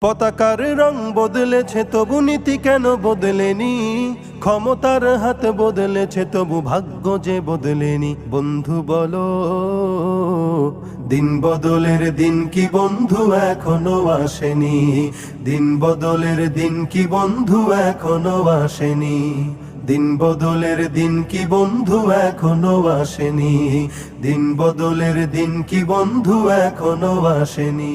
পতাকার রং বদলেছে তবু নীতি কেন বদলেনি? ক্ষমতার হাত বদলেছে তবু ভাগ্য যে বদলেনি। বন্ধু বলো, দিন বদলের দিন কি বন্ধু এখনো আসেনি? দিন বদলের দিন কি বন্ধু এখনো আসেনি? দিন বদলের দিন কি বন্ধু এখনো আসেনি? দিন বদলের দিন কি বন্ধু এখনো আসেনি?